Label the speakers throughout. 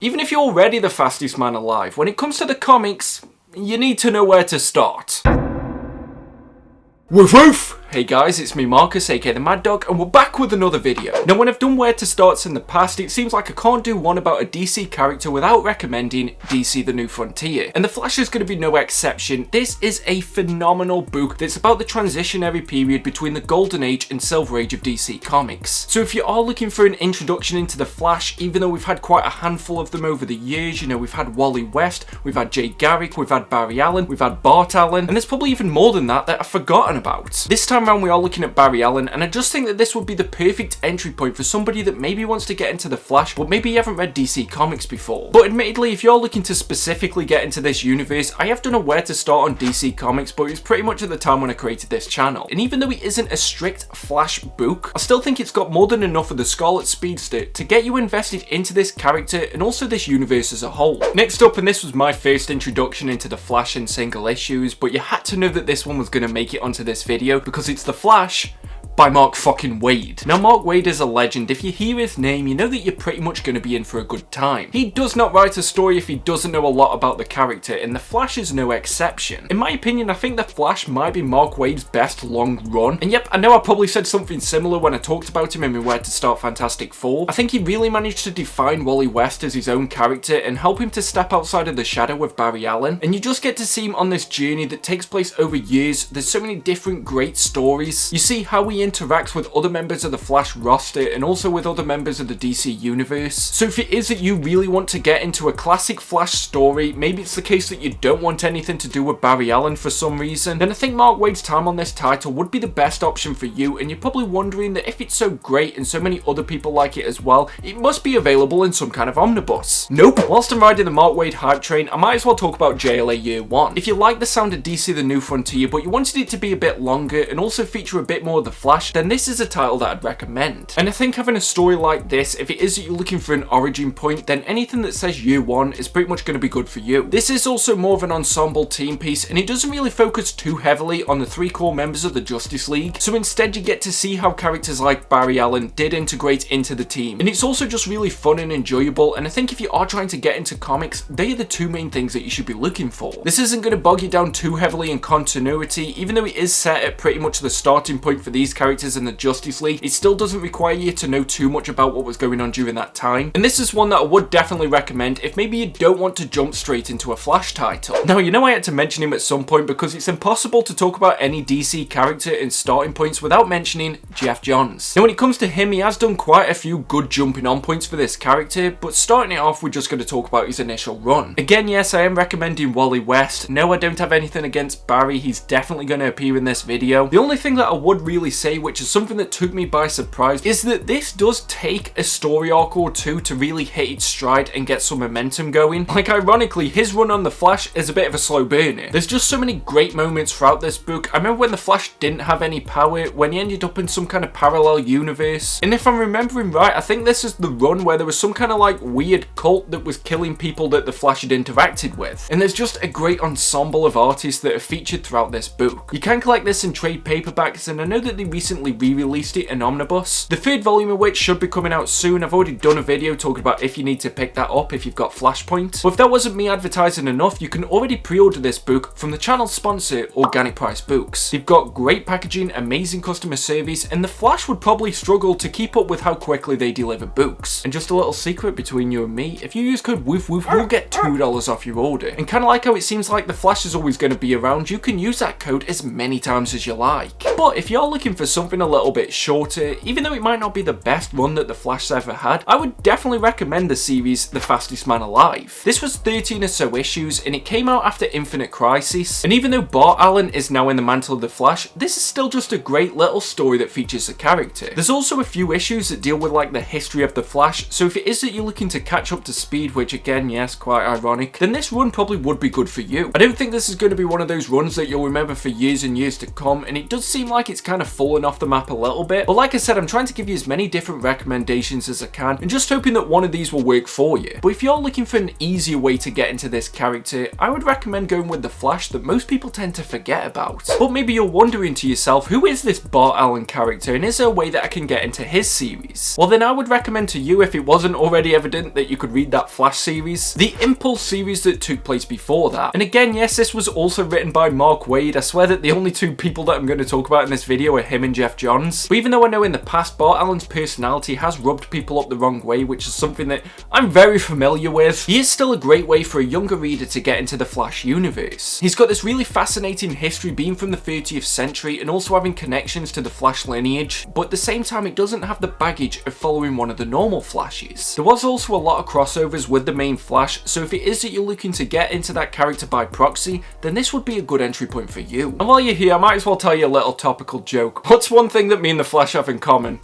Speaker 1: Even if you're already the fastest man alive, when it comes to the comics, you need to know where to start. Woof woof! Hey guys, it's me Marcus, aka the Mad Dog, and we're back with another video. Now when I've done where to starts in the past, it seems like I can't do one about a DC character without recommending DC The New Frontier. And The Flash is going to be no exception. This is a phenomenal book that's about the transitionary period between the Golden Age and Silver Age of DC Comics. So if you are looking for an introduction into The Flash, even though we've had quite a handful of them over the years, you know, we've had Wally West, we've had Garrick, we've had Barry Allen, we've had Bart Allen, and there's probably even more than that I've forgotten about. This time around we are looking at Barry Allen, and I just think that this would be the perfect entry point for somebody that maybe wants to get into the Flash but maybe you haven't read DC Comics before. But admittedly, if you're looking to specifically get into this universe, I have done a where to start on DC Comics, but it was pretty much at the time when I created this channel. And even though it isn't a strict Flash book, I still think it's got more than enough of the Scarlet Speedster to get you invested into this character and also this universe as a whole. Next up, and this was my first introduction into the Flash in single issues, but you had to know that this one was going to make it onto this video because it's The Flash by Mark fucking Waid. Now Mark Waid is a legend. If you hear his name, you know that you're pretty much going to be in for a good time. He does not write a story if he doesn't know a lot about the character, and The Flash is no exception. In my opinion, I think The Flash might be Mark Waid's best long run. And yep, I know I probably said something similar when I talked about him in my Where to Start Fantastic Four. I think he really managed to define Wally West as his own character and help him to step outside of the shadow of Barry Allen. And you just get to see him on this journey that takes place over years. There's so many different great stories. You see how he interacts with other members of the Flash roster and also with other members of the DC universe. So if it is that you really want to get into a classic Flash story, maybe it's the case that you don't want anything to do with Barry Allen for some reason, then I think Mark Waid's time on this title would be the best option for you. And you're probably wondering that if it's so great and so many other people like it as well, it must be available in some kind of omnibus. Nope. Whilst I'm riding the Mark Waid hype train, I might as well talk about JLA Year 1. If you like the sound of DC The New Frontier but you wanted it to be a bit longer and also feature a bit more of the Flash, then this is a title that I'd recommend. And I think having a story like this, if it is that you're looking for an origin point, then anything that says Year 1 is pretty much going to be good for you. This is also more of an ensemble team piece, and it doesn't really focus too heavily on the three core members of the Justice League, so instead you get to see how characters like Barry Allen did integrate into the team. And it's also just really fun and enjoyable, and I think if you are trying to get into comics, they are the two main things that you should be looking for. This isn't going to bog you down too heavily in continuity, even though it is set at pretty much the starting point for these characters in the Justice League. It still doesn't require you to know too much about what was going on during that time. And this is one that I would definitely recommend if maybe you don't want to jump straight into a Flash title. Now, you know I had to mention him at some point because it's impossible to talk about any DC character and starting points without mentioning Geoff Johns. Now, when it comes to him, he has done quite a few good jumping on points for this character, but starting it off, we're just going to talk about his initial run. Again, yes, I am recommending Wally West. No, I don't have anything against Barry. He's definitely going to appear in this video. The only thing that I would really say, which is something that took me by surprise, is that this does take a story arc or two to really hit its stride and get some momentum going. Like, ironically, his run on The Flash is a bit of a slow burner. There's just so many great moments throughout this book. I remember when The Flash didn't have any power, when he ended up in some kind of parallel universe. And if I'm remembering right, I think this is the run where there was some kind of like weird cult that was killing people that The Flash had interacted with. And there's just a great ensemble of artists that are featured throughout this book. You can collect this in trade paperbacks, and I know that they recently re-released it in omnibus, the third volume of which should be coming out soon. I've already done a video talking about if you need to pick that up if you've got Flashpoint. But if that wasn't me advertising enough, you can already pre-order this book from the channel's sponsor, Organic Price Books. They've got great packaging, amazing customer service, and The Flash would probably struggle to keep up with how quickly they deliver books. And just a little secret between you and me, if you use code WOOF, you'll get $2 off your order. And kind of like how it seems like The Flash is always going to be around, you can use that code as many times as you like. But if you're looking for something a little bit shorter, even though it might not be the best run that The Flash's ever had, I would definitely recommend the series The Fastest Man Alive. This was 13 or so issues, and it came out after Infinite Crisis. And even though Bart Allen is now in the mantle of The Flash, this is still just a great little story that features the character. There's also a few issues that deal with like the history of The Flash, so if it is that you're looking to catch up to speed, which again, yes, quite ironic, then this run probably would be good for you. I don't think this is going to be one of those runs that you'll remember for years and years to come, and it does seem like it's kind of fallen fallen off the map a little bit. But like I said, I'm trying to give you as many different recommendations as I can and just hoping that one of these will work for you. But if you're looking for an easier way to get into this character, I would recommend going with the Flash that most people tend to forget about. But maybe you're wondering to yourself, who is this Bart Allen character and is there a way that I can get into his series? Well then I would recommend to you, if it wasn't already evident that you could read that Flash series, the Impulse series that took place before that. And again, yes, this was also written by Mark Waid. I swear that the only two people that I'm going to talk about in this video are him and Geoff Johns. But even though I know in the past Bart Allen's personality has rubbed people up the wrong way, which is something that I'm very familiar with, he is still a great way for a younger reader to get into the Flash universe. He's got this really fascinating history being from the 30th century and also having connections to the Flash lineage, but at the same time it doesn't have the baggage of following one of the normal Flashes. There was also a lot of crossovers with the main Flash, so if it is that you're looking to get into that character by proxy, then this would be a good entry point for you. And while you're here, I might as well tell you a little topical joke. What's one thing that me and the Flash have in common?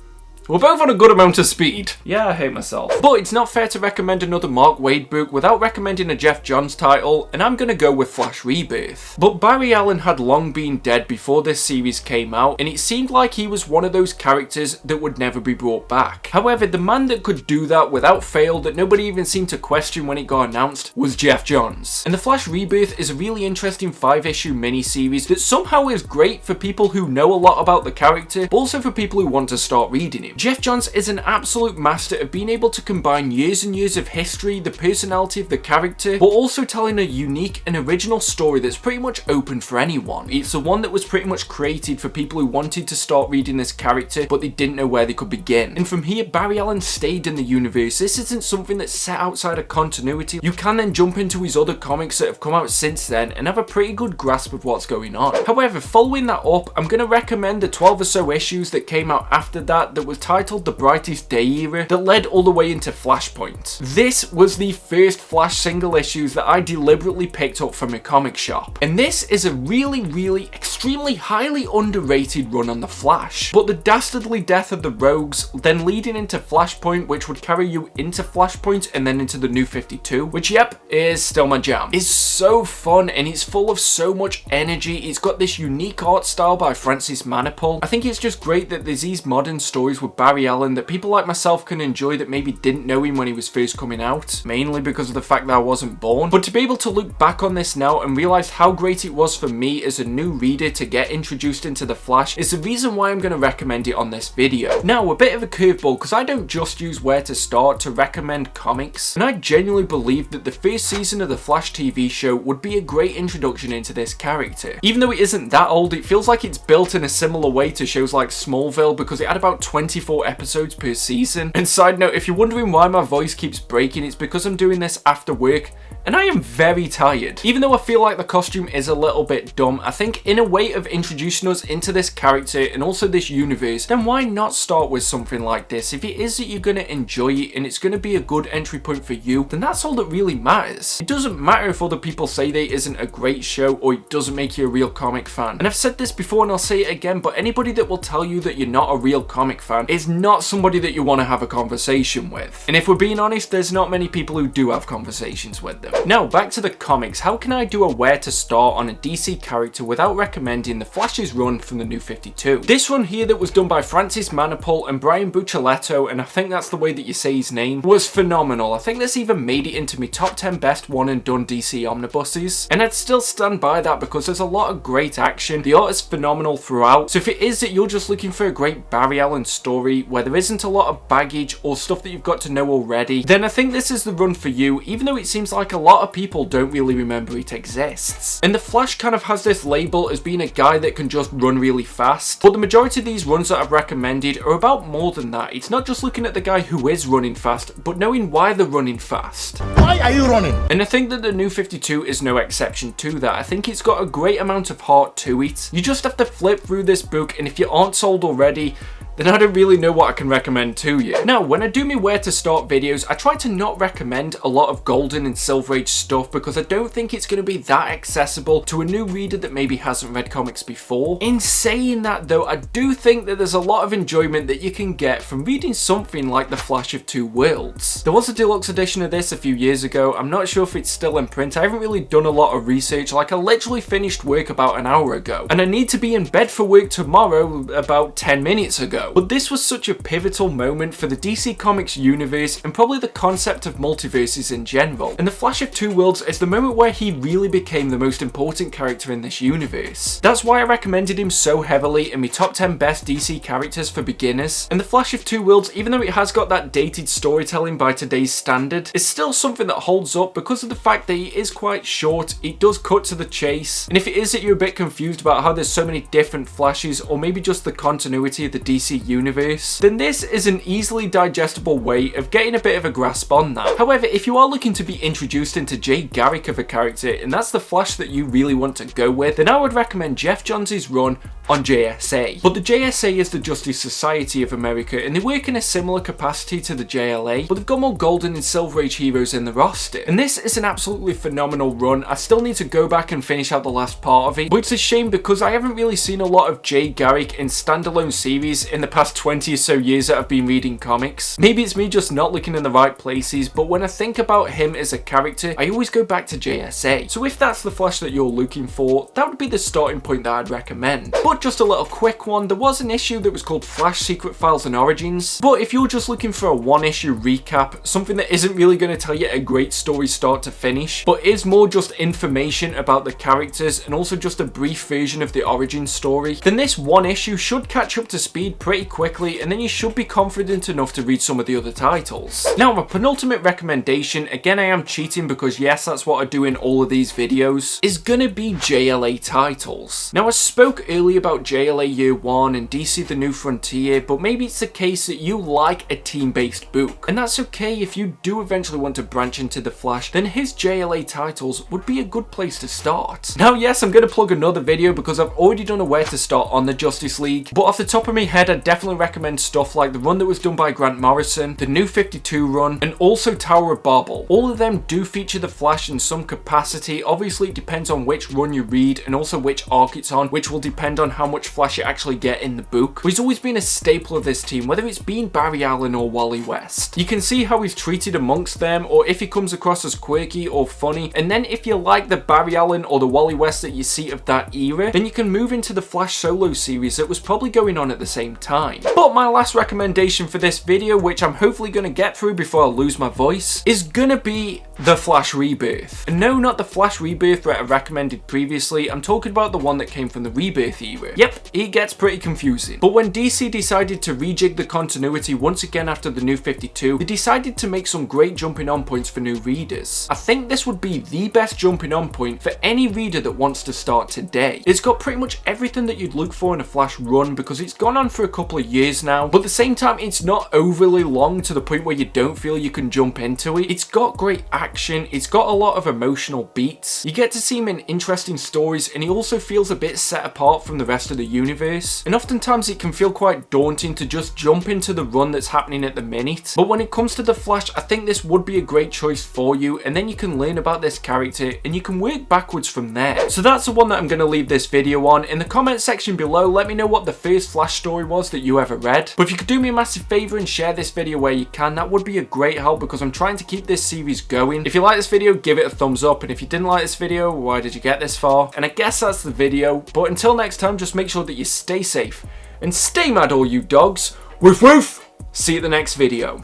Speaker 1: We're both on a good amount of speed. Yeah, I hate myself. But it's not fair to recommend another Mark Waid book without recommending a Geoff Johns title, and I'm gonna go with Flash Rebirth. But Barry Allen had long been dead before this series came out, and it seemed like he was one of those characters that would never be brought back. However, the man that could do that without fail, that nobody even seemed to question when it got announced, was Geoff Johns. And the Flash Rebirth is a really interesting 5-issue mini-series that somehow is great for people who know a lot about the character, but also for people who want to start reading him. Geoff Johns is an absolute master of being able to combine years and years of history, the personality of the character, but also telling a unique and original story that's pretty much open for anyone. It's the one that was pretty much created for people who wanted to start reading this character, but they didn't know where they could begin. And from here, Barry Allen stayed in the universe. This isn't something that's set outside of continuity. You can then jump into his other comics that have come out since then and have a pretty good grasp of what's going on. However, following that up, I'm going to recommend the 12 or so issues that came out after that was titled The Brightest Day Era, that led all the way into Flashpoint. This was the first Flash single issues that I deliberately picked up from a comic shop, and this is a really extremely highly underrated run on the Flash. But the dastardly death of the Rogues, then leading into Flashpoint, which would carry you into Flashpoint and then into the New 52, which yep, is still my jam. It's so fun and it's full of so much energy. It's got this unique art style by Francis Manapul. I think it's just great that there's these modern stories with Barry Allen that people like myself can enjoy that maybe didn't know him when he was first coming out, mainly because of the fact that I wasn't born. But to be able to look back on this now and realise how great it was for me as a new reader to get introduced into the Flash is the reason why I'm going to recommend it on this video. Now, a bit of a curveball, because I don't just use where to start to recommend comics, and I genuinely believe that the first season of the Flash TV show would be a great introduction into this character. Even though it isn't that old, it feels like it's built in a similar way to shows like Smallville, because it had about 24 episodes per season. And side note, if you're wondering why my voice keeps breaking, it's because I'm doing this after work and I am very tired. Even though I feel like the costume is a little bit dumb, I think in a way of introducing us into this character and also this universe, then why not start with something like this? If it is that you're going to enjoy it and it's going to be a good entry point for you, then that's all that really matters. It doesn't matter if other people say that it isn't a great show or it doesn't make you a real comic fan. And I've said this before and I'll say it again, but anybody that will tell you that you're not a real comic fan is not somebody that you want to have a conversation with. And if we're being honest, there's not many people who do have conversations with them. Now, back to the comics. How can I do a where to start on a DC character without recommending the Flash's run from the New 52? This run here that was done by Francis Manapul and Brian Buccellato, and I think that's the way that you say his name, was phenomenal. I think this even made it into my top 10 best one and done DC omnibuses, and I'd still stand by that because there's a lot of great action. The art is phenomenal throughout, so if it is that you're just looking for a great Barry Allen story where there isn't a lot of baggage or stuff that you've got to know already, then I think this is the run for you, even though it seems like a lot of people don't really remember it exists. And the Flash kind of has this label as being a guy that can just run really fast, but the majority of these runs that I've recommended are about more than that. It's not just looking at the guy who is running fast, but knowing why they're running fast.
Speaker 2: Why are you running?
Speaker 1: And I think that the New 52 is no exception to that. I think it's got a great amount of heart to it. You just have to flip through this book, and if you aren't sold already, then I don't really know what I can recommend to you. Now, when I do my where to start videos, I try to not recommend a lot of Golden and Silver Age stuff because I don't think it's going to be that accessible to a new reader that maybe hasn't read comics before. In saying that though, I do think that there's a lot of enjoyment that you can get from reading something like The Flash of Two Worlds. There was a deluxe edition of this a few years ago. I'm not sure if it's still in print. I haven't really done a lot of research. Like, I literally finished work about an hour ago, and I need to be in bed for work tomorrow about 10 minutes ago. But this was such a pivotal moment for the DC Comics universe and probably the concept of multiverses in general. And The Flash of Two Worlds is the moment where he really became the most important character in this universe. That's why I recommended him so heavily in my top 10 best DC characters for beginners. And The Flash of Two Worlds, even though it has got that dated storytelling by today's standard, is still something that holds up because of the fact that he is quite short, it does cut to the chase, and if it is that you're a bit confused about how there's so many different Flashes, or maybe just the continuity of the DC universe, then this is an easily digestible way of getting a bit of a grasp on that. However, if you are looking to be introduced into Jay Garrick of a character, and that's the Flash that you really want to go with, then I would recommend Geoff Johns' run on JSA. But the JSA is the Justice Society of America, and they work in a similar capacity to the JLA, but they've got more Golden and Silver Age heroes in the roster. And this is an absolutely phenomenal run. I still need to go back and finish out the last part of it, but it's a shame because I haven't really seen a lot of Jay Garrick in standalone series in the past 20 or so years that I've been reading comics. Maybe it's me just not looking in the right places, but when I think about him as a character, I always go back to JSA. So if that's the Flash that you're looking for, that would be the starting point that I'd recommend. But just a little quick one, there was an issue that was called Flash Secret Files and Origins, but if you're just looking for a one-issue recap, something that isn't really going to tell you a great story start to finish, but is more just information about the characters and also just a brief version of the origin story, then this one issue should catch up to speed pretty quickly, and then you should be confident enough to read some of the other titles. Now, my penultimate recommendation, again I am cheating because yes, that's what I do in all of these videos, is gonna be JLA titles. Now, I spoke earlier about JLA Year 1 and DC The New Frontier, but maybe it's the case that you like a team-based book, and that's okay if you do eventually want to branch into the Flash, then his JLA titles would be a good place to start. Now, yes, I'm gonna plug another video because I've already done a where to start on the Justice League, but off the top of my head, I definitely recommend stuff like the run that was done by Grant Morrison, the New 52 run, and also Tower of Babel. All of them do feature the Flash in some capacity. Obviously, it depends on which run you read and also which arc it's on, which will depend on how much Flash you actually get in the book. But he's always been a staple of this team, whether it's been Barry Allen or Wally West. You can see how he's treated amongst them, or if he comes across as quirky or funny, and then if you like the Barry Allen or the Wally West that you see of that era, then you can move into the Flash solo series that was probably going on at the same time. But my last recommendation for this video, which I'm hopefully going to get through before I lose my voice, is gonna be The Flash Rebirth. And no, not the Flash Rebirth that I recommended previously, I'm talking about the one that came from the Rebirth era. Yep, it gets pretty confusing. But when DC decided to rejig the continuity once again after the New 52, they decided to make some great jumping on points for new readers. I think this would be the best jumping on point for any reader that wants to start today. It's got pretty much everything that you'd look for in a Flash run because it's gone on for a couple of years now, but at the same time it's not overly long to the point where you don't feel you can jump into it. It's got great action, it's got a lot of emotional beats, you get to see him in interesting stories, and he also feels a bit set apart from the rest of the universe, and oftentimes it can feel quite daunting to just jump into the run that's happening at the minute. But when it comes to the Flash, I think this would be a great choice for you, and then you can learn about this character and you can work backwards from there. So that's the one that I'm going to leave this video on. In the comment section below, let me know what the first Flash story was that you ever read. But if you could do me a massive favour and share this video where you can, that would be a great help because I'm trying to keep this series going. If you like this video, give it a thumbs up, and if you didn't like this video, why did you get this far? And I guess that's the video, but until next time, just make sure that you stay safe and stay mad, all you dogs. Woof woof! See you at the next video.